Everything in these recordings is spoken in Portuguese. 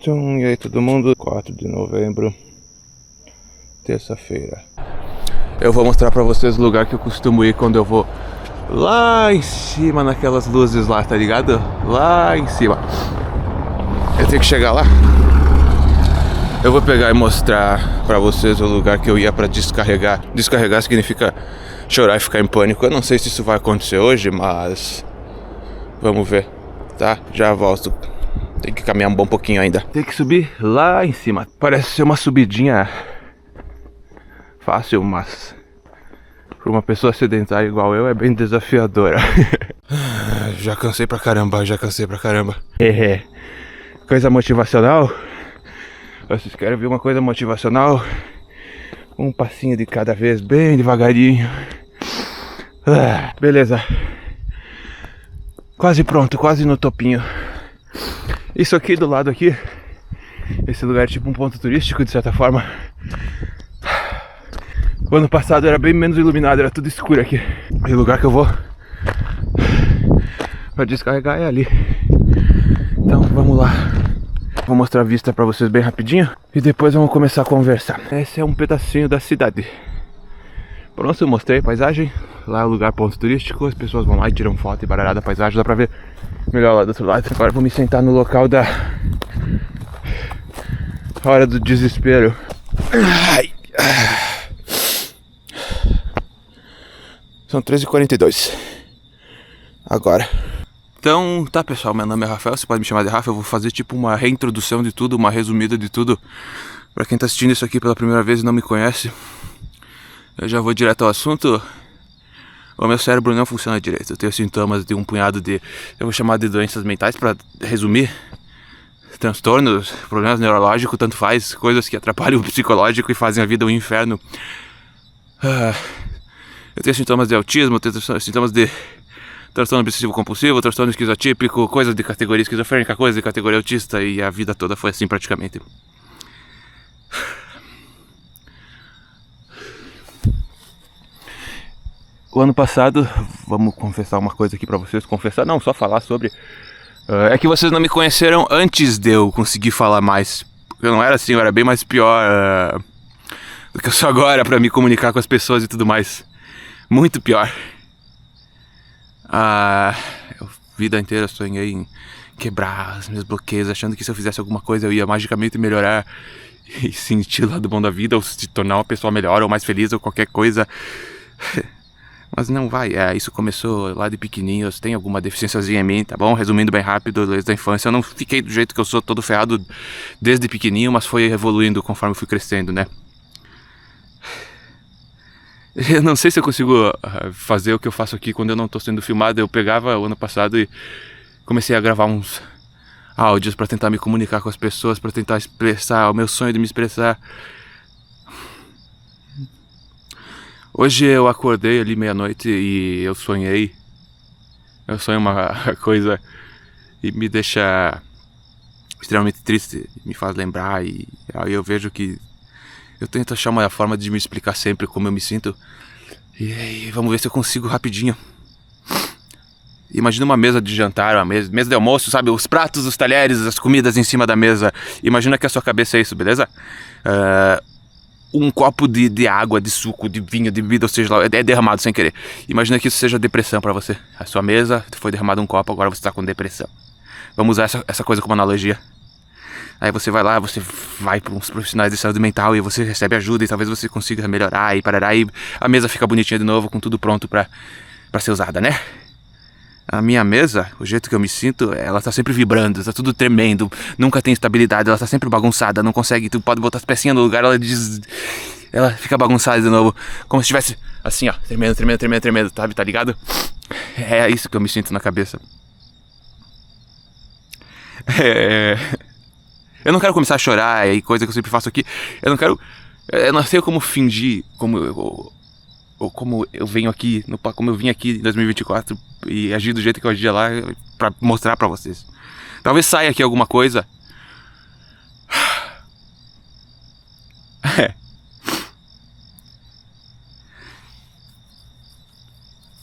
Então, e aí todo mundo, 4 de novembro, terça-feira. Eu vou mostrar pra vocês o lugar que eu costumo ir quando eu vou lá em cima naquelas luzes lá, tá ligado? Lá em cima. Eu tenho que chegar lá. Eu vou pegar e mostrar pra vocês o lugar que eu ia pra descarregar. Descarregar significa chorar e ficar em pânico. Eu não sei se isso vai acontecer hoje, mas vamos ver, tá? Já volto. Tem que caminhar um bom pouquinho ainda. Tem que subir lá em cima. Parece ser uma subidinha fácil, mas para uma pessoa sedentária igual eu é bem desafiadora. Já cansei pra caramba, Coisa motivacional? Vocês querem ver uma coisa motivacional? Um passinho de cada vez, bem devagarinho. Beleza. Quase pronto, quase no topinho. Isso aqui do lado aqui, esse lugar é tipo um ponto turístico de certa forma. O ano passado era bem menos iluminado, era tudo escuro aqui. E o lugar que eu vou pra descarregar é ali. Então vamos lá. Vou mostrar a vista pra vocês bem rapidinho e depois vamos começar a conversar. Esse é um pedacinho da cidade. Pronto, eu mostrei a paisagem. Lá é o lugar ponto turístico, as pessoas vão lá e tiram foto e barará da paisagem, dá pra ver melhor lá do outro lado. Agora eu vou me sentar no local da hora do desespero. São 13h42 agora. Então, tá pessoal, meu nome é Rafael, você pode me chamar de Rafa. Eu vou fazer tipo uma reintrodução de tudo, uma resumida de tudo. Pra quem tá assistindo isso aqui pela primeira vez e não me conhece, eu já vou direto ao assunto. O meu cérebro não funciona direito. Eu tenho sintomas de um punhado de, eu vou chamar de doenças mentais pra resumir. Transtornos, problemas neurológicos, tanto faz. Coisas que atrapalham o psicológico e fazem a vida um inferno. Eu tenho sintomas de autismo, eu tenho sintomas de transtorno obsessivo compulsivo, transtorno esquizotípico, coisas de categoria esquizofrênica, coisas de categoria autista, e a vida toda foi assim praticamente. O ano passado, vamos confessar uma coisa aqui pra vocês, confessar não, só falar sobre, é que vocês não me conheceram antes de eu conseguir falar mais. Eu não era assim, eu era bem mais pior do que eu sou agora pra me comunicar com as pessoas e tudo mais. Muito pior. Eu, vida inteira sonhei em quebrar os meus bloqueios, achando que se eu fizesse alguma coisa eu ia magicamente melhorar e sentir o lado bom da vida, ou se tornar uma pessoa melhor, ou mais feliz, ou qualquer coisa. Mas não vai, isso começou lá de pequenininho, eu tenho alguma deficiênciazinha em mim, tá bom? Resumindo bem rápido, desde a infância, eu não fiquei do jeito que eu sou, todo ferrado desde pequenininho, mas foi evoluindo conforme eu fui crescendo, né? Eu não sei se eu consigo fazer o que eu faço aqui quando eu não tô sendo filmado. Eu pegava o ano passado e comecei a gravar uns áudios pra tentar me comunicar com as pessoas, pra tentar expressar o meu sonho de me expressar. Hoje eu acordei ali meia-noite e eu sonhei. Eu sonho uma coisa e me deixa extremamente triste, me faz lembrar, e aí eu vejo que eu tento achar uma forma de me explicar sempre como eu me sinto. E vamos ver se eu consigo rapidinho. Imagina uma mesa de jantar, uma mesa de almoço, sabe? Os pratos, os talheres, as comidas em cima da mesa. Imagina que a sua cabeça é isso, beleza? Um copo de água, de suco, de vinho, de bebida, ou seja, é derramado sem querer. Imagina que isso seja depressão pra você. A sua mesa, foi derramado um copo, agora você tá com depressão. Vamos usar essa coisa como analogia. Aí você vai lá, você vai para uns profissionais de saúde mental e você recebe ajuda e talvez você consiga melhorar e parará, e a mesa fica bonitinha de novo, com tudo pronto pra ser usada, né? A minha mesa, o jeito que eu me sinto, ela tá sempre vibrando, tá tudo tremendo, nunca tem estabilidade, ela tá sempre bagunçada, não consegue, tu pode botar as pecinhas no lugar, ela fica bagunçada de novo, como se estivesse assim, ó, tremendo, sabe, tá ligado? É isso que eu me sinto na cabeça. Eu não quero começar a chorar, e coisa que eu sempre faço aqui, eu não sei como fingir, ou como eu venho aqui, como eu vim aqui em 2024 e agir do jeito que eu agia lá pra mostrar pra vocês. Talvez saia aqui alguma coisa.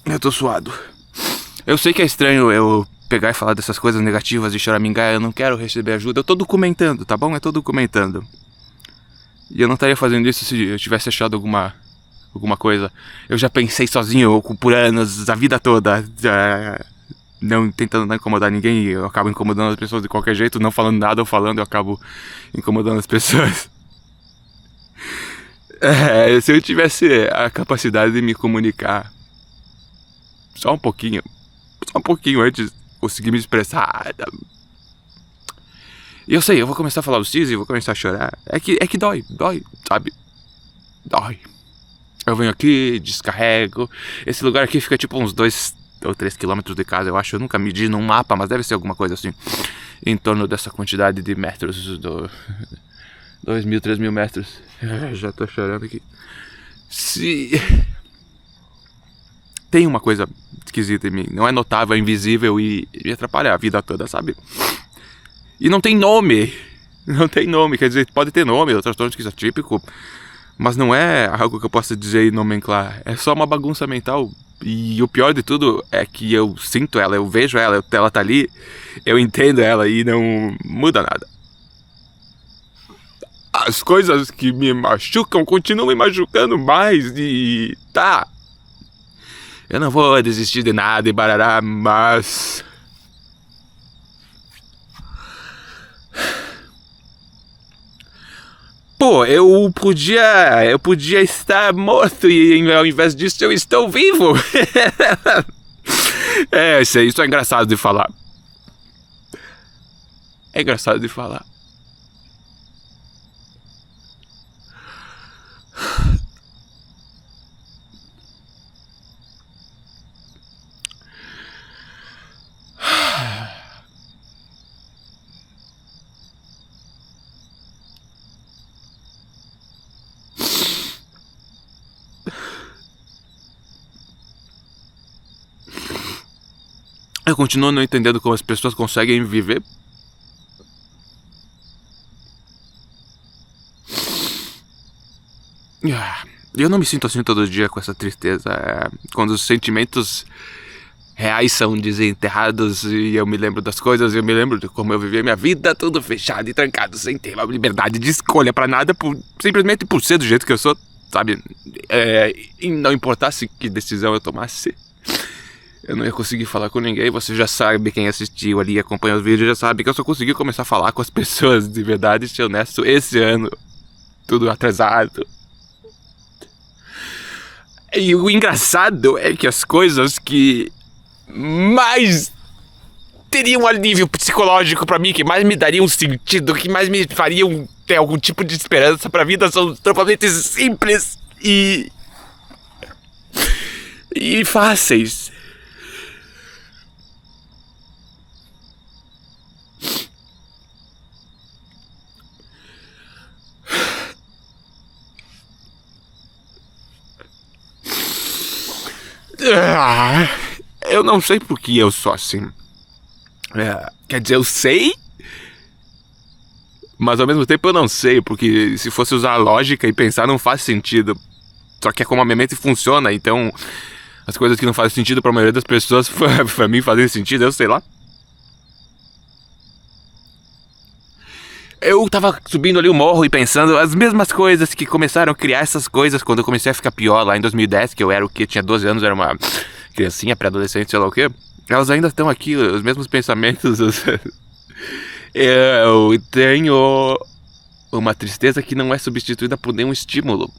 Eu tô suado. Eu sei que é estranho eu pegar e falar dessas coisas negativas e choramingar, eu não quero receber ajuda. Eu tô documentando, tá bom? Eu tô documentando. E eu não estaria fazendo isso se eu tivesse achado alguma coisa. Eu já pensei sozinho por anos, a vida toda, não tentando não incomodar ninguém, e eu acabo incomodando as pessoas de qualquer jeito, não falando nada ou falando, eu acabo incomodando as pessoas. Se eu tivesse a capacidade de me comunicar só um pouquinho antes de conseguir me expressar. E eu sei, eu vou começar a falar os Cs e vou começar a chorar. É que dói, sabe? Dói. Eu venho aqui, descarrego. Esse lugar aqui fica tipo uns 2 ou 3 quilômetros de casa, eu acho. Eu nunca medi num mapa, mas deve ser alguma coisa assim. Em torno dessa quantidade de metros. 2.000, 3.000 metros. Já tô chorando aqui. Se tem uma coisa esquisita em mim, não é notável, é invisível e me atrapalha a vida toda, sabe? E não tem nome. Não tem nome, quer dizer, pode ter nome, o transtorno esquizotípico, mas não é algo que eu possa dizer e nomenclar. É só uma bagunça mental. E o pior de tudo é que eu sinto ela, eu vejo ela, ela tá ali, eu entendo ela e não muda nada. As coisas que me machucam continuam me machucando mais e tá. Eu não vou desistir de nada e barará, mas... Pô, eu podia estar morto e ao invés disso eu estou vivo. Isso é engraçado de falar. É engraçado de falar. Eu continuo não entendendo como as pessoas conseguem viver. Eu não me sinto assim todo dia com essa tristeza. Quando os sentimentos reais são desenterrados e eu me lembro das coisas, eu me lembro de como eu vivia minha vida, tudo fechado e trancado, sem ter uma liberdade de escolha pra nada, simplesmente por ser do jeito que eu sou, sabe? E não importasse que decisão eu tomasse, eu não ia conseguir falar com ninguém. Você já sabe, quem assistiu ali e acompanha os vídeos já sabe que eu só consegui começar a falar com as pessoas de verdade, ser honesto, esse ano, tudo atrasado. E o engraçado é que as coisas que mais teriam um alívio psicológico pra mim, que mais me dariam um sentido, que mais me fariam ter algum tipo de esperança pra vida, são totalmente simples e fáceis. Eu não sei por que eu sou assim. Quer dizer, eu sei, mas ao mesmo tempo eu não sei, porque se fosse usar a lógica e pensar não faz sentido. Só que é como a minha mente funciona, então as coisas que não fazem sentido pra maioria das pessoas, pra mim fazem sentido, eu sei lá. Eu tava subindo ali o morro e pensando as mesmas coisas que começaram a criar essas coisas quando eu comecei a ficar pior lá em 2010, que eu era o quê? Tinha 12 anos, era uma criancinha, pré-adolescente, sei lá o quê. Elas ainda estão aqui, os mesmos pensamentos. Eu tenho uma tristeza que não é substituída por nenhum estímulo.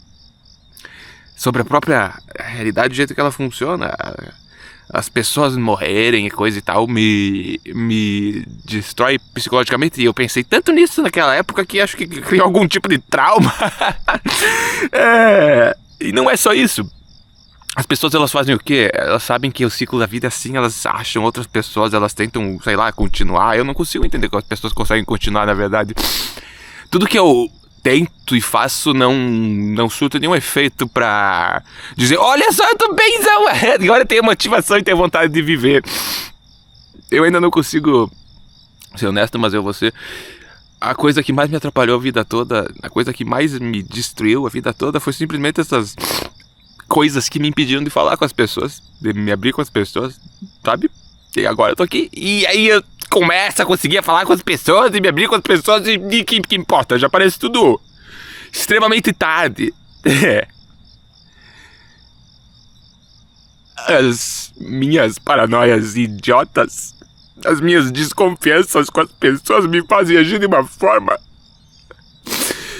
Sobre a própria realidade, do jeito que ela funciona. As pessoas morrerem e coisa e tal me destrói psicologicamente. E eu pensei tanto nisso naquela época que acho que criou algum tipo de trauma. E não é só isso. As pessoas, elas fazem o quê? Elas sabem que o ciclo da vida é assim, elas acham outras pessoas, elas tentam, sei lá, continuar. Eu não consigo entender como as pessoas conseguem continuar, na verdade. Tudo que eu tento e faço não surta nenhum efeito pra dizer, olha só, eu tô bemzão, agora eu tenho motivação e tenho vontade de viver. Eu ainda não consigo ser honesto, mas eu vou ser. A coisa que mais me atrapalhou a vida toda, a coisa que mais me destruiu a vida toda foi simplesmente essas coisas que me impediram de falar com as pessoas, de me abrir com as pessoas, sabe? que agora eu tô aqui. E aí eu começo a conseguir falar com as pessoas e me abrir com as pessoas e que importa, já parece tudo extremamente tarde. As minhas paranoias idiotas, as minhas desconfianças com as pessoas me fazem agir de uma forma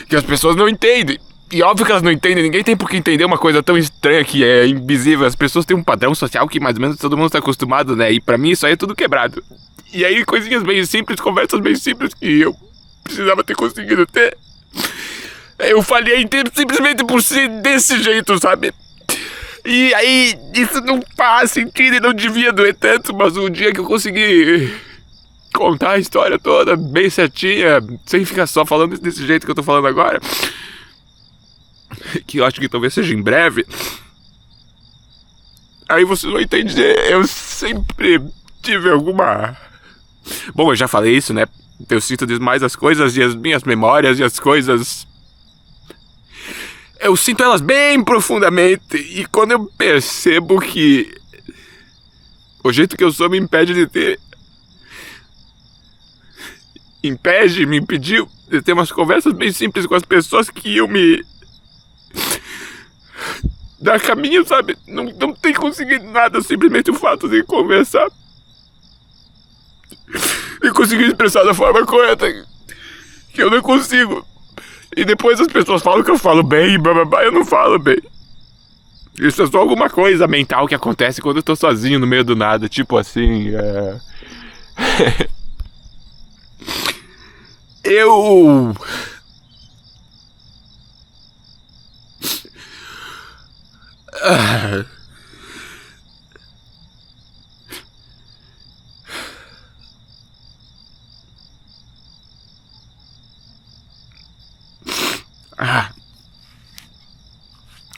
que as pessoas não entendem. E óbvio que elas não entendem, ninguém tem por que entender uma coisa tão estranha que é invisível. As pessoas têm um padrão social que mais ou menos todo mundo está acostumado, né? E pra mim isso aí é tudo quebrado. E aí coisinhas bem simples, conversas bem simples que eu precisava ter conseguido ter. Eu falhei inteiro simplesmente por ser desse jeito, sabe? E aí isso não faz sentido e não devia doer tanto, mas o dia que eu consegui contar a história toda bem certinha, sem ficar só falando desse jeito que eu tô falando agora, que eu acho que talvez seja em breve, aí vocês vão entender. Eu sempre tive alguma... Bom, eu já falei isso, né? Eu sinto demais as coisas e as minhas memórias e as coisas... Eu sinto elas bem profundamente. E quando eu percebo que o jeito que eu sou me impede de ter... me impediu de ter umas conversas bem simples com as pessoas que iam me dar caminho, sabe? Não tem conseguido nada, simplesmente o fato de conversar e conseguir expressar da forma correta, que eu não consigo. E depois as pessoas falam que eu falo bem e blá blá blá, eu não falo bem. Isso é só alguma coisa mental que acontece quando eu tô sozinho no meio do nada, tipo assim, eu...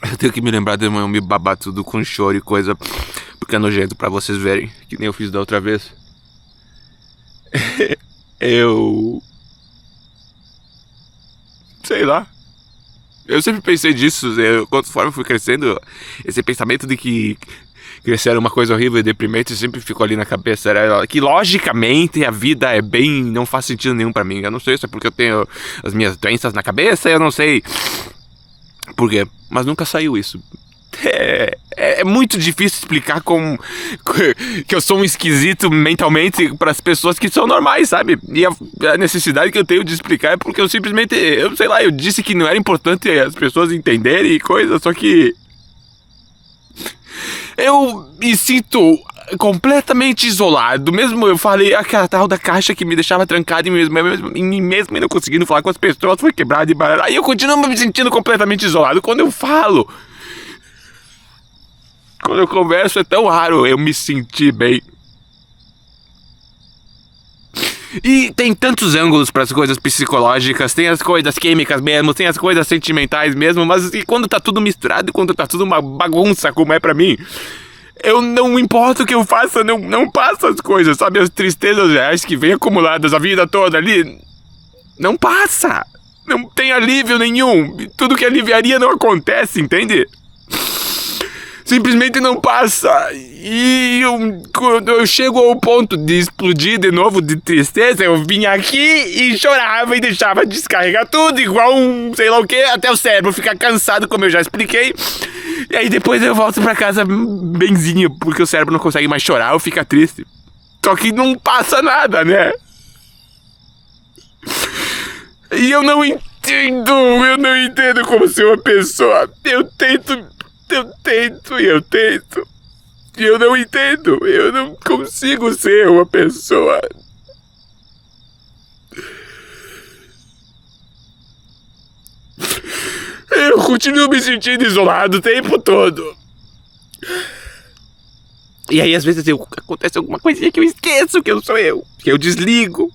Eu tenho que me lembrar de eu me babar tudo com choro e coisa, porque é nojento pra vocês verem, que nem eu fiz da outra vez. Eu... sei lá. Eu sempre pensei disso, conforme eu fui crescendo, esse pensamento de que crescer era uma coisa horrível e deprimente sempre ficou ali na cabeça. Era que logicamente a vida é bem... não faz sentido nenhum pra mim. Eu não sei se é porque eu tenho as minhas doenças na cabeça, eu não sei por quê, mas nunca saiu isso. É muito difícil explicar como que eu sou um esquisito mentalmente para as pessoas que são normais, sabe? E a necessidade que eu tenho de explicar é porque eu simplesmente, eu sei lá, eu disse que não era importante as pessoas entenderem e coisa, só que eu me sinto completamente isolado. Mesmo eu falei, aquela tal da caixa que me deixava trancado em mim mesmo e não conseguindo falar com as pessoas foi quebrada e baralhada. Aí eu continuo me sentindo completamente isolado. Quando eu falo, quando eu converso, é tão raro eu me sentir bem. E tem tantos ângulos para as coisas psicológicas, tem as coisas químicas mesmo, tem as coisas sentimentais mesmo, mas e quando tá tudo misturado, quando tá tudo uma bagunça como é pra mim, eu não importa o que eu faça, não passa as coisas, sabe? As tristezas reais que vêm acumuladas a vida toda ali, não passa. Não tem alívio nenhum. Tudo que aliviaria não acontece, entende? Simplesmente não passa. E quando eu chego ao ponto de explodir de novo de tristeza, eu vinha aqui e chorava e deixava descarregar tudo, igual um sei lá o que, até o cérebro ficar cansado, como eu já expliquei. E aí depois eu volto pra casa benzinho, porque o cérebro não consegue mais chorar ou fica triste. Só que não passa nada, né? E eu não entendo como ser uma pessoa. Eu tento. E eu não entendo. Eu não consigo ser uma pessoa. Eu continuo me sentindo isolado o tempo todo. E aí às vezes acontece alguma coisinha que eu esqueço que eu sou eu. Que eu desligo.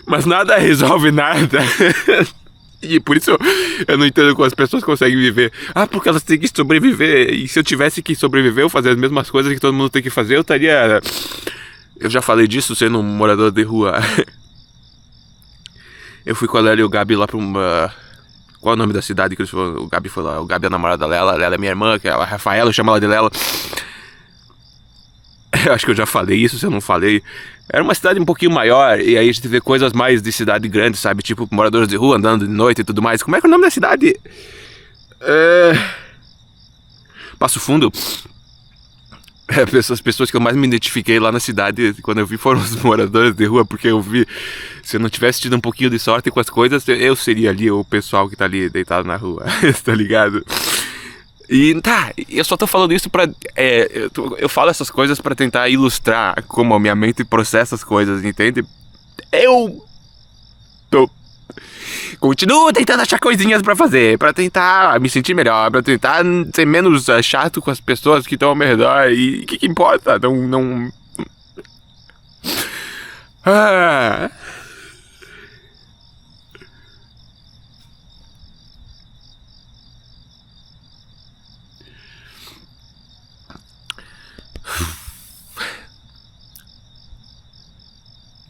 Mas nada resolve nada. E por isso eu não entendo como as pessoas conseguem viver. Ah, porque elas têm que sobreviver. E se eu tivesse que sobreviver ou fazer as mesmas coisas que todo mundo tem que fazer, eu estaria... Eu já falei disso sendo um morador de rua. Eu fui com a Lélia e o Gabi lá pra uma... Qual é o nome da cidade que eles foram? O Gabi foi lá. O Gabi é a namorada dela. A Lélia é minha irmã, que é a Rafaela, eu chamo ela de Lela. Eu acho que eu já falei isso, se eu não falei. Era uma cidade um pouquinho maior, e aí a gente vê coisas mais de cidade grande, sabe? Tipo, moradores de rua andando de noite e tudo mais. Como é que é o nome da cidade? Passo Fundo. As pessoas que eu mais me identifiquei lá na cidade, quando eu vi, foram os moradores de rua, porque eu vi, se eu não tivesse tido um pouquinho de sorte com as coisas, eu seria ali o pessoal que tá ali deitado na rua, tá ligado? E tá, eu só tô falando isso pra. Eu falo essas coisas pra tentar ilustrar como a minha mente processa as coisas, entende? Eu tô. Continuo tentando achar coisinhas pra fazer, pra tentar me sentir melhor, pra tentar ser menos chato com as pessoas que estão ao meu redor. E o que importa? Não. Ah.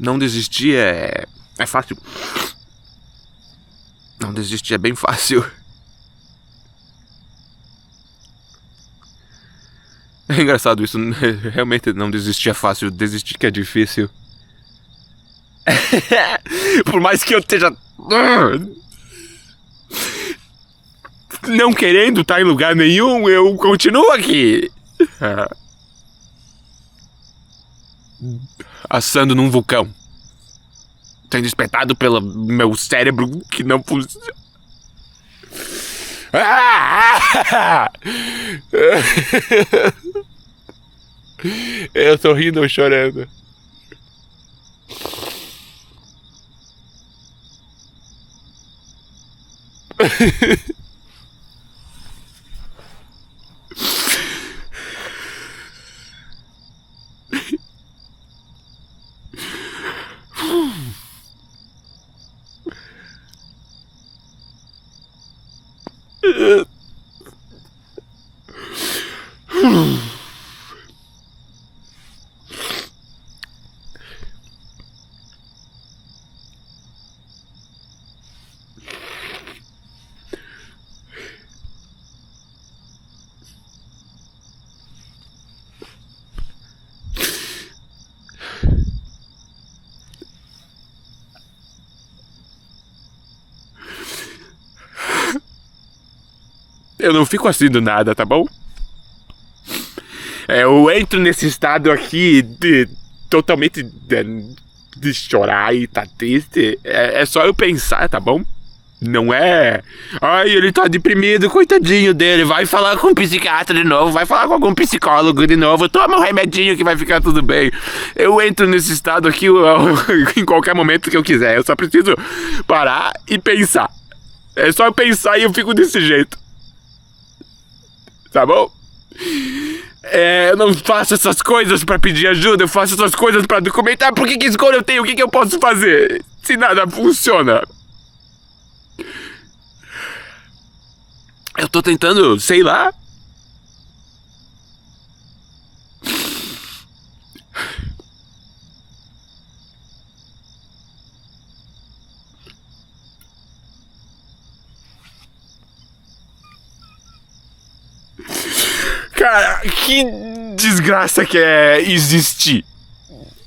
Não desistir é fácil. Não desistir é bem fácil. É engraçado isso. Realmente não desistir é fácil. Desistir que é difícil. Por mais que eu esteja não querendo estar em lugar nenhum, eu continuo aqui. Assando num vulcão. Sendo espetado pelo meu cérebro que não funciona. Eu tô rindo ou chorando? Eu não fico assim do nada, tá bom? Eu entro nesse estado aqui totalmente de chorar e tá triste. É só eu pensar, tá bom? Não é. Ai, ele tá deprimido, coitadinho dele. Vai falar com um psiquiatra de novo, vai falar com algum psicólogo de novo. Toma um remedinho que vai ficar tudo bem. Eu entro nesse estado aqui em qualquer momento que eu quiser. Eu só preciso parar e pensar. É só eu pensar e eu fico desse jeito. Tá bom? Eu não faço essas coisas pra pedir ajuda, eu faço essas coisas pra documentar. Por que escolha eu tenho? O que eu posso fazer? Se nada funciona. Eu tô tentando, sei lá. Cara, que desgraça que é existir.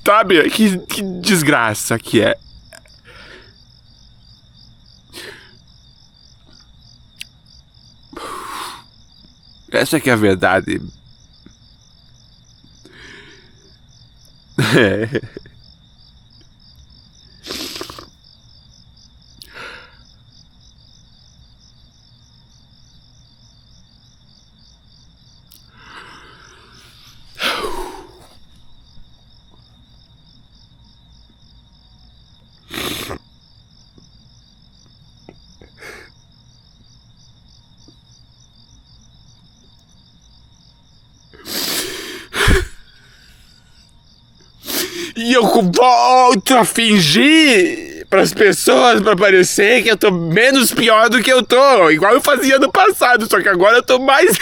Sabe? Que desgraça que é. Essa que é a verdade. E eu volto a fingir pras pessoas pra parecer que eu tô menos pior do que eu tô. Igual eu fazia no passado, só que agora eu tô mais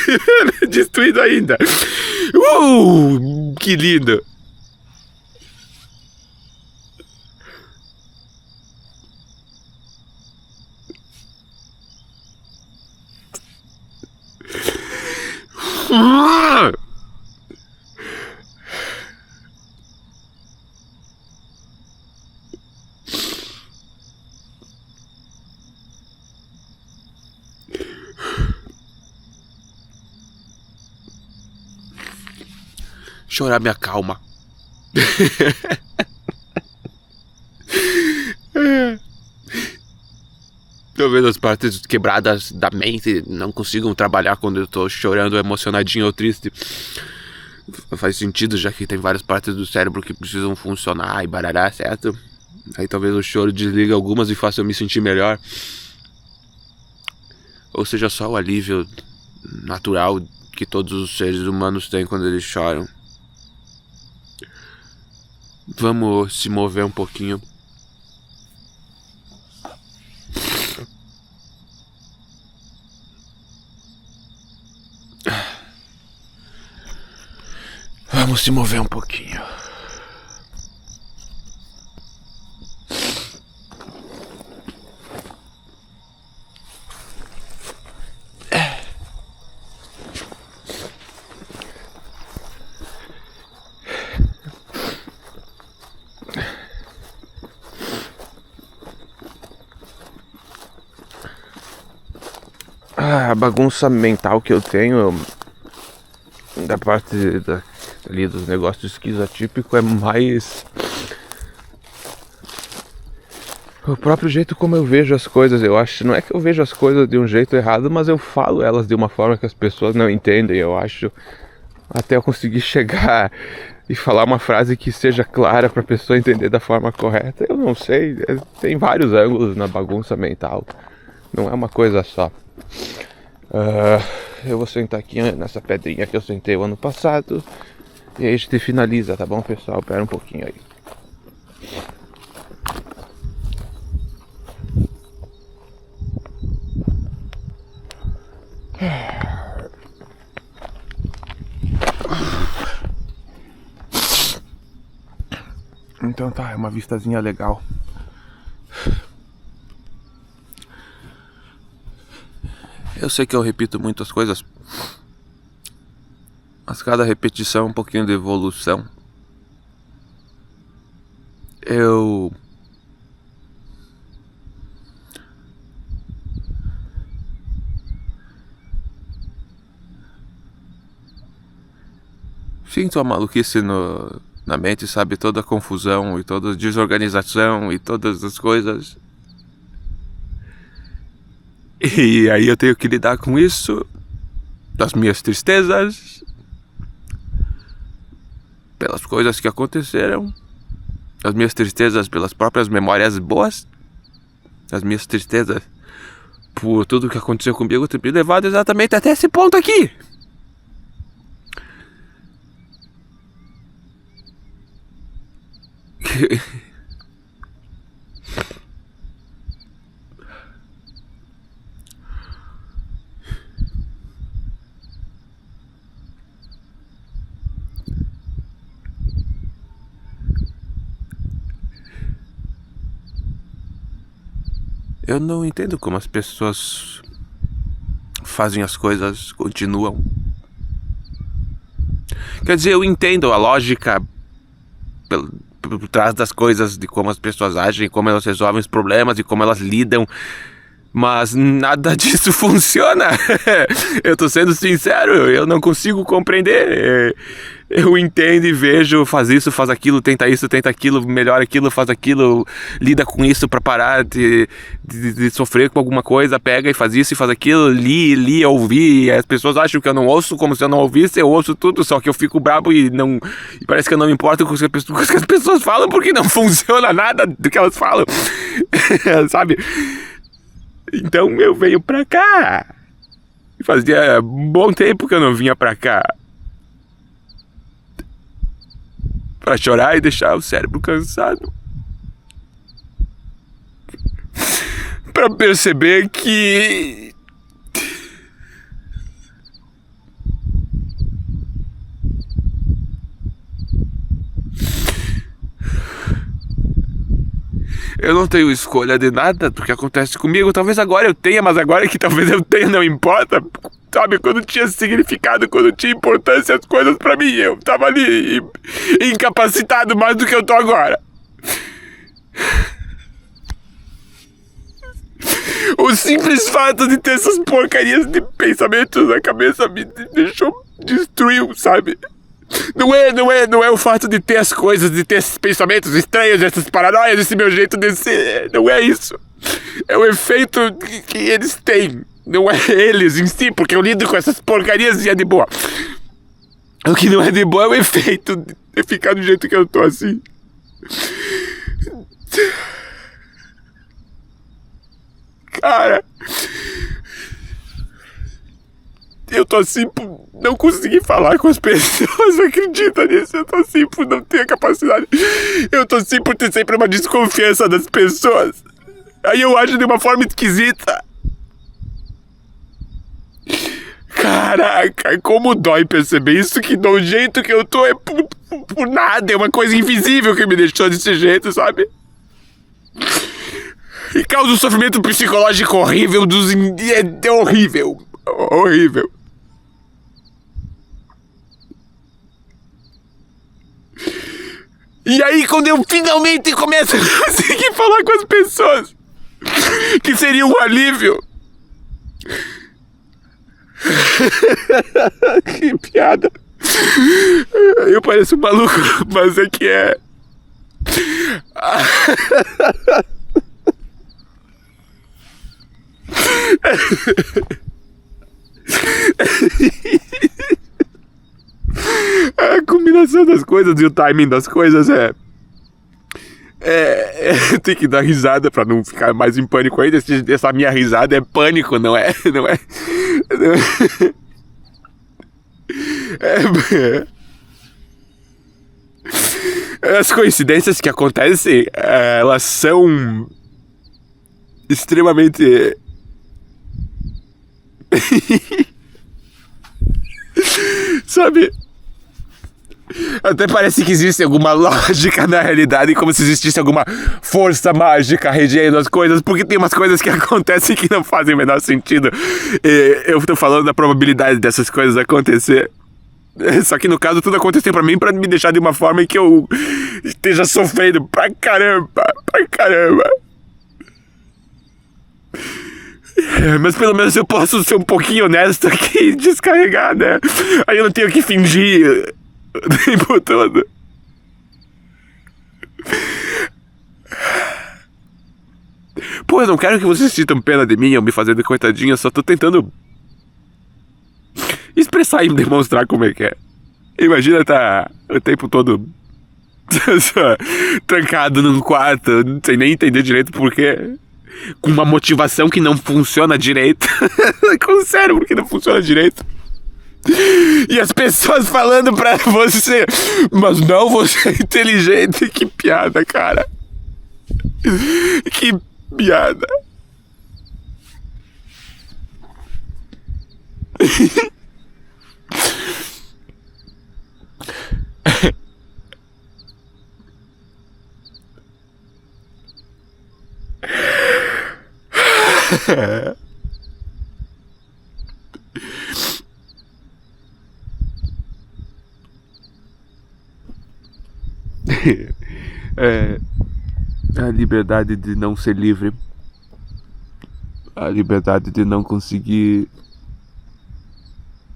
destruído ainda. Que lindo. chorar me acalma. Talvez as partes quebradas da mente não consigam trabalhar quando eu tô chorando, emocionadinho ou triste. Faz sentido, já que tem várias partes do cérebro que precisam funcionar e barará, certo? Aí talvez o choro desligue algumas e faça eu me sentir melhor. Ou seja, só o alívio natural que todos os seres humanos têm quando eles choram. Vamos se mover um pouquinho. Vamos se mover um pouquinho. A bagunça mental que eu tenho da parte ali dos negócios esquizotípicos é mais o próprio jeito como eu vejo as coisas. Eu acho, não é que eu vejo as coisas de um jeito errado, mas eu falo elas de uma forma que as pessoas não entendem. Eu acho, até eu conseguir chegar e falar uma frase que seja clara para a pessoa entender da forma correta, eu não sei. Tem vários ângulos na bagunça mental, não é uma coisa só. Eu vou sentar aqui nessa pedrinha que eu sentei o ano passado e aí a gente finaliza, tá bom, pessoal? Pera um pouquinho aí. Então tá, é uma vistazinha legal. Eu sei que eu repito muitas coisas, mas cada repetição é um pouquinho de evolução. Eu sinto a maluquice na mente, sabe? Toda a confusão e toda a desorganização e todas as coisas. E aí eu tenho que lidar com isso, das minhas tristezas, pelas coisas que aconteceram, as minhas tristezas pelas próprias memórias boas, as minhas tristezas por tudo que aconteceu comigo ter me levado exatamente até esse ponto aqui. Eu não entendo como as pessoas fazem as coisas, continuam. Quer dizer, eu entendo a lógica por trás das coisas, de como as pessoas agem, como elas resolvem os problemas e como elas lidam, mas nada disso funciona. Eu tô sendo sincero, eu não consigo compreender. Eu entendo e vejo, faz isso, faz aquilo, tenta isso, tenta aquilo, melhora aquilo, faz aquilo, lida com isso pra parar de sofrer com alguma coisa, pega e faz isso e faz aquilo, li, ouvi, e as pessoas acham que eu não ouço, como se eu não ouvisse, eu ouço tudo, só que eu fico brabo e parece que eu não me importo com o que as pessoas falam, porque não funciona nada do que elas falam, sabe? Então eu venho pra cá, e fazia bom tempo que eu não vinha pra cá, pra chorar e deixar o cérebro cansado. Pra perceber que eu não tenho escolha de nada do que acontece comigo. Talvez agora eu tenha, mas agora que talvez eu tenha não importa. Sabe, quando tinha significado, quando tinha importância as coisas pra mim, eu tava ali incapacitado mais do que eu tô agora. O simples fato de ter essas porcarias de pensamentos na cabeça me deixou, destruiu, sabe? Não é o fato de ter as coisas, de ter esses pensamentos estranhos, essas paranoias, esse meu jeito de ser. Não é isso. É o efeito que eles têm. Não é eles em si, porque eu lido com essas porcarias e é de boa. O que não é de boa é o efeito de ficar do jeito que eu tô assim. Cara, eu tô assim por não conseguir falar com as pessoas, acredita nisso? Eu tô assim por não ter a capacidade. Eu tô assim por ter sempre uma desconfiança das pessoas. Aí eu acho de uma forma esquisita. Caraca, como dói perceber isso, que do jeito que eu tô é por nada, é uma coisa invisível que me deixou desse jeito, sabe? E causa um sofrimento psicológico horrível é horrível. Horrível. E aí quando eu finalmente começo a conseguir falar com as pessoas, que seria um alívio. Que piada. Eu pareço um maluco, mas é que é. A combinação das coisas e o timing das coisas tem que dar risada pra não ficar mais em pânico ainda. Essa minha risada é pânico, não é. As coincidências que acontecem, elas são extremamente sabe? Até parece que existe alguma lógica na realidade, como se existisse alguma força mágica regendo as coisas, porque tem umas coisas que acontecem que não fazem o menor sentido. Eu tô falando da probabilidade dessas coisas acontecer. Só que no caso tudo aconteceu pra mim pra me deixar de uma forma em que eu esteja sofrendo pra caramba. Mas pelo menos eu posso ser um pouquinho honesto aqui e descarregar, né? Aí eu não tenho que fingir o tempo todo. Pô, eu não quero que vocês sintam pena de mim ou me fazendo coitadinho, eu só tô tentando expressar e demonstrar como é que é. Imagina tá o tempo todo trancado num quarto, sem nem entender direito por quê. Com uma motivação que não funciona direito. Com o cérebro que não funciona direito. E as pessoas falando pra você, mas não, você é inteligente. Que piada, cara. Que piada. A liberdade de não ser livre, a liberdade de não conseguir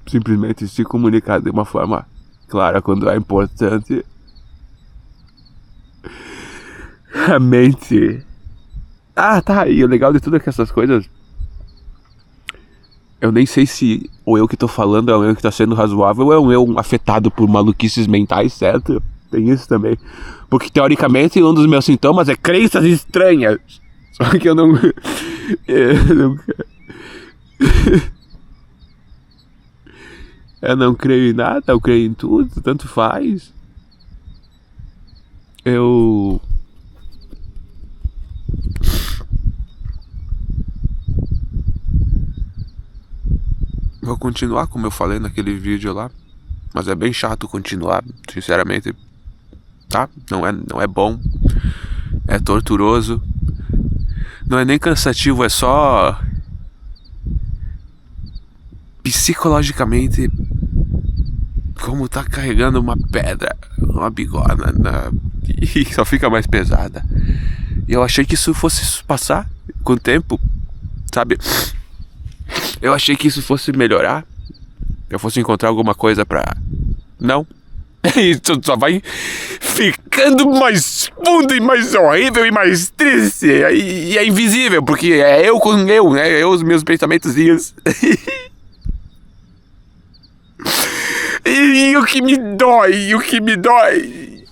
simplesmente se comunicar de uma forma clara quando é importante. A mente. Tá, e o legal de tudo é que essas coisas, eu nem sei se o eu que tô falando é um eu que tá sendo razoável ou é um eu afetado por maluquices mentais, certo? Tem isso também. Porque teoricamente um dos meus sintomas é crenças estranhas. Só que eu não. Eu não creio em nada, eu creio em tudo, tanto faz. Eu vou continuar como eu falei naquele vídeo lá. Mas é bem chato continuar, sinceramente. Tá? Não é bom. É torturoso. Não é nem cansativo, é só psicologicamente como tá carregando uma pedra, uma bigorna e só fica mais pesada. E eu achei que isso fosse passar com o tempo, sabe? Eu achei que isso fosse melhorar, eu fosse encontrar alguma coisa pra... Não, Isso só vai ficando mais fundo e mais horrível e mais triste. E é invisível, porque é eu com eu, né? Eu, os meus pensamentozinhos. E o que me dói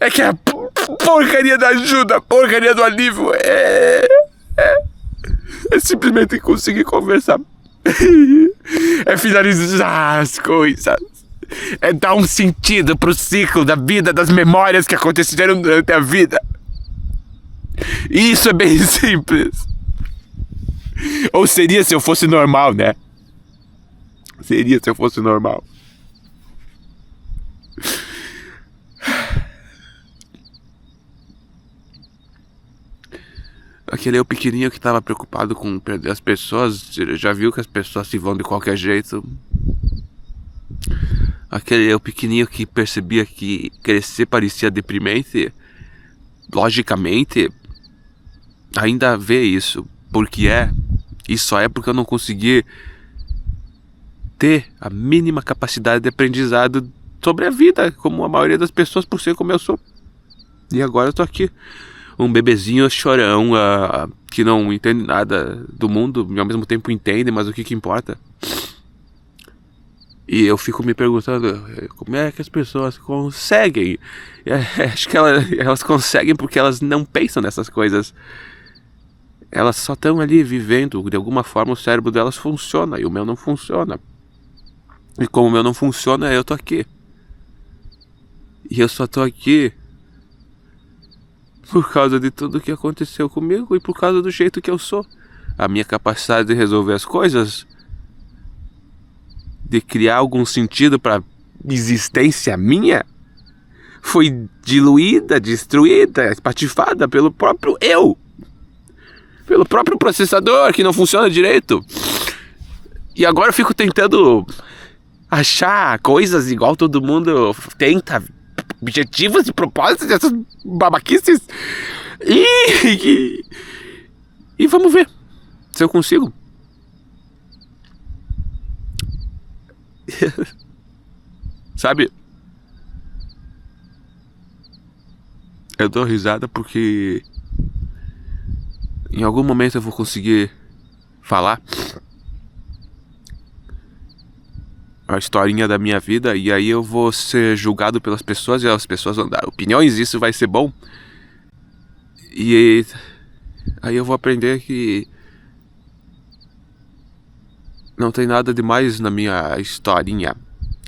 é que a porcaria da ajuda, a porcaria do alívio é simplesmente conseguir conversar. É finalizar as coisas. É dar um sentido pro ciclo da vida, das memórias que aconteceram durante a vida. E isso é bem simples. Ou seria se eu fosse normal, né? Seria se eu fosse normal. Aquele eu pequenininho que tava preocupado com perder as pessoas. Já viu que as pessoas se vão de qualquer jeito. Aquele eu pequenininho que percebia que crescer parecia deprimente. Logicamente, ainda vê isso. Porque e só é porque eu não consegui ter a mínima capacidade de aprendizado sobre a vida, como a maioria das pessoas, por ser como eu sou. E agora eu tô aqui, um bebezinho chorão, que não entende nada do mundo e ao mesmo tempo entende, mas o que importa? E eu fico me perguntando, como é que as pessoas conseguem? Acho que elas conseguem porque elas não pensam nessas coisas. Elas só estão ali vivendo, de alguma forma o cérebro delas funciona e o meu não funciona. E como o meu não funciona, eu tô aqui. E eu só tô aqui por causa de tudo que aconteceu comigo e por causa do jeito que eu sou. A minha capacidade de resolver as coisas, de criar algum sentido para existência minha, foi diluída, destruída, espatifada pelo próprio eu. Pelo próprio processador que não funciona direito. E agora eu fico tentando achar coisas igual todo mundo tenta, objetivos e propósitos dessas babaquices. E vamos ver se eu consigo. Sabe? Eu dou risada porque em algum momento eu vou conseguir falar a historinha da minha vida e aí eu vou ser julgado pelas pessoas e as pessoas vão dar opiniões e isso vai ser bom. E aí eu vou aprender que não tem nada demais na minha historinha.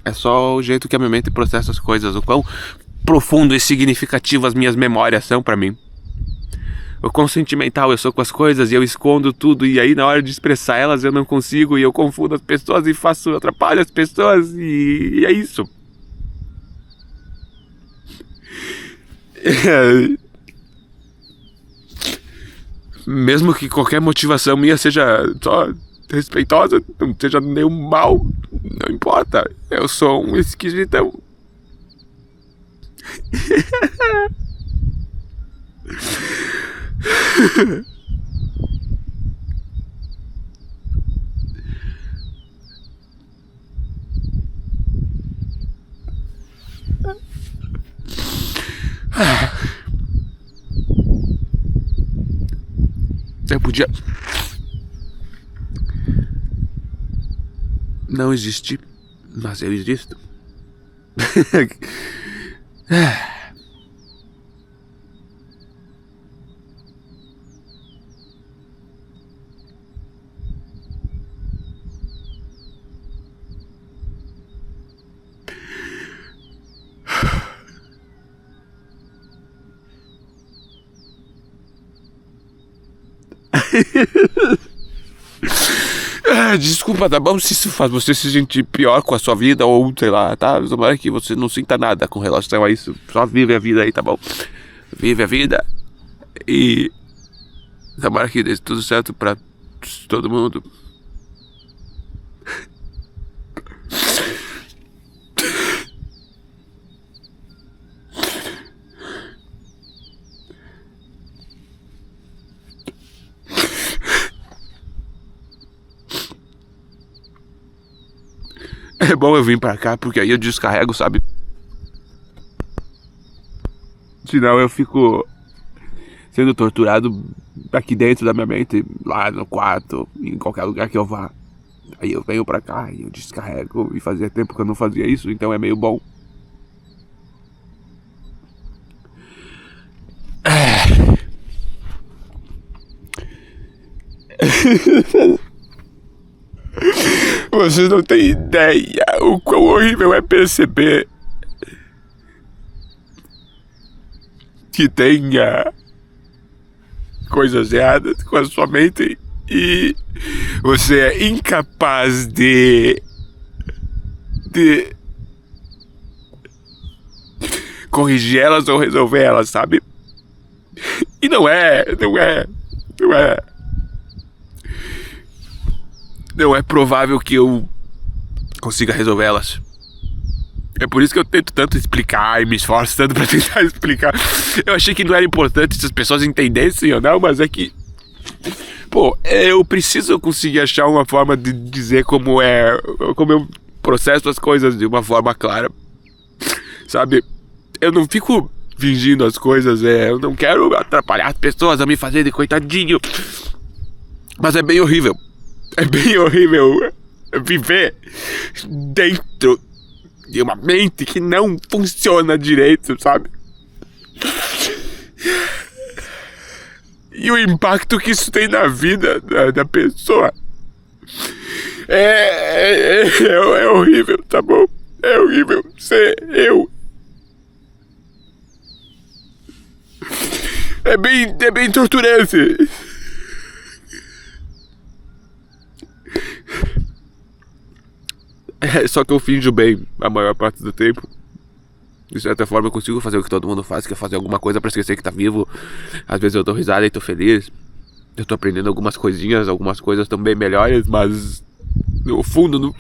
É só o jeito que a minha mente processa as coisas, o quão profundo e significativo as minhas memórias são pra mim. O quão sentimental eu sou com as coisas e eu escondo tudo e aí na hora de expressar elas eu não consigo e eu confundo as pessoas e atrapalho as pessoas e é isso. Mesmo que qualquer motivação minha seja só respeitosa, não seja nenhum mal, não importa. Eu sou um esquisitão. Eu podia não existir, mas eu existo. Desculpa, tá bom? Se isso faz você se sentir pior com a sua vida ou sei lá, tá? Tomara que você não sinta nada com relação a isso. Só vive a vida aí, tá bom? Vive a vida e tomara que dê tudo certo pra todo mundo. É bom eu vir pra cá, porque aí eu descarrego, sabe? Senão eu fico sendo torturado aqui dentro da minha mente, lá no quarto, em qualquer lugar que eu vá. Aí eu venho pra cá e eu descarrego, e fazia tempo que eu não fazia isso, então é meio bom. Você não tem ideia o quão horrível é perceber que tenha coisas erradas com a sua mente e você é incapaz de corrigir elas ou resolver elas, sabe? E não é provável que eu consiga resolver elas. É por isso que eu tento tanto explicar e me esforço tanto pra tentar explicar. Eu achei que não era importante se as pessoas entendessem ou não, mas é que... Pô, eu preciso conseguir achar uma forma de dizer como eu processo as coisas de uma forma clara. Sabe? Eu não fico fingindo as coisas, eu não quero atrapalhar as pessoas a me fazer de coitadinho. Mas é bem horrível. É bem horrível viver dentro de uma mente que não funciona direito, sabe? E o impacto que isso tem na vida da pessoa é horrível, tá bom? É horrível ser eu. É bem torturante. Só que eu finjo bem a maior parte do tempo. De certa forma eu consigo fazer o que todo mundo faz, que é fazer alguma coisa pra esquecer que tá vivo. Às vezes eu dou risada e tô feliz. Eu tô aprendendo algumas coisinhas, algumas coisas tão bem melhores, mas no fundo,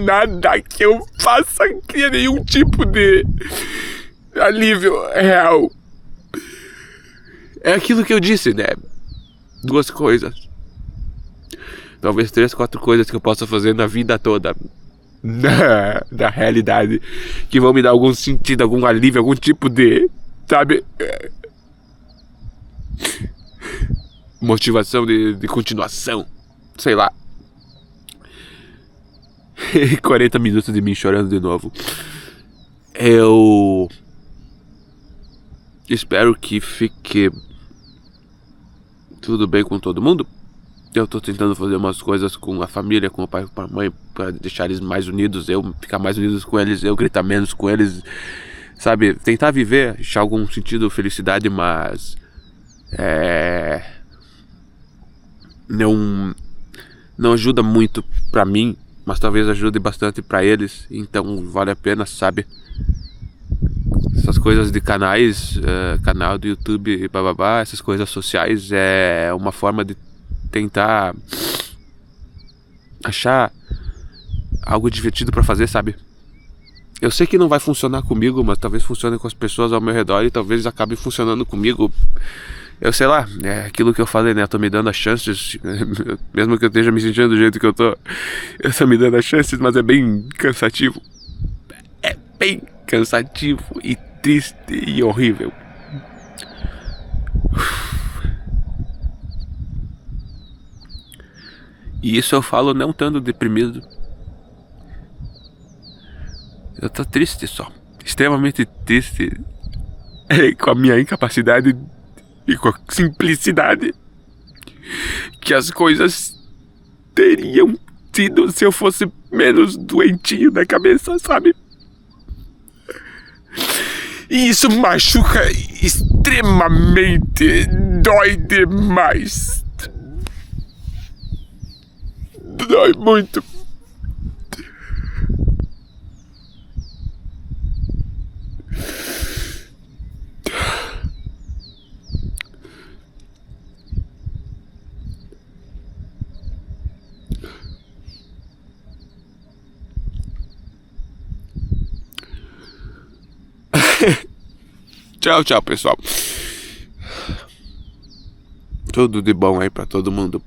nada que eu faça cria nenhum tipo de alívio real. É aquilo que eu disse, né? 2 coisas. Talvez 3, 4 coisas que eu possa fazer na vida toda. Da realidade, que vão me dar algum sentido, algum alívio, algum tipo de, sabe, motivação de continuação, sei lá. 40 minutos de mim chorando de novo. Eu espero que fique tudo bem com todo mundo. Eu tô tentando fazer umas coisas com a família, com o pai e com a mãe, pra deixar eles mais unidos, eu ficar mais unidos com eles, eu gritar menos com eles, sabe? Tentar viver, achar algum sentido, felicidade, mas... Não ajuda muito pra mim, mas talvez ajude bastante pra eles, então vale a pena, sabe? Essas coisas de canais, canal do YouTube, bababá, essas coisas sociais, é uma forma de tentar achar algo divertido pra fazer, sabe? Eu sei que não vai funcionar comigo, mas talvez funcione com as pessoas ao meu redor e talvez acabe funcionando comigo. Eu sei lá, é aquilo que eu falei, né? Eu tô me dando as chances, mesmo que eu esteja me sentindo do jeito que eu tô me dando as chances, mas é bem cansativo. É bem cansativo e triste e horrível. E isso eu falo não tanto deprimido. Eu tô triste só. Extremamente triste. Com a minha incapacidade e com a simplicidade que as coisas teriam sido se eu fosse menos doentinho da cabeça, sabe? E isso machuca extremamente. Dói demais. Dói muito. Tchau, pessoal. Tudo de bom aí pra todo mundo.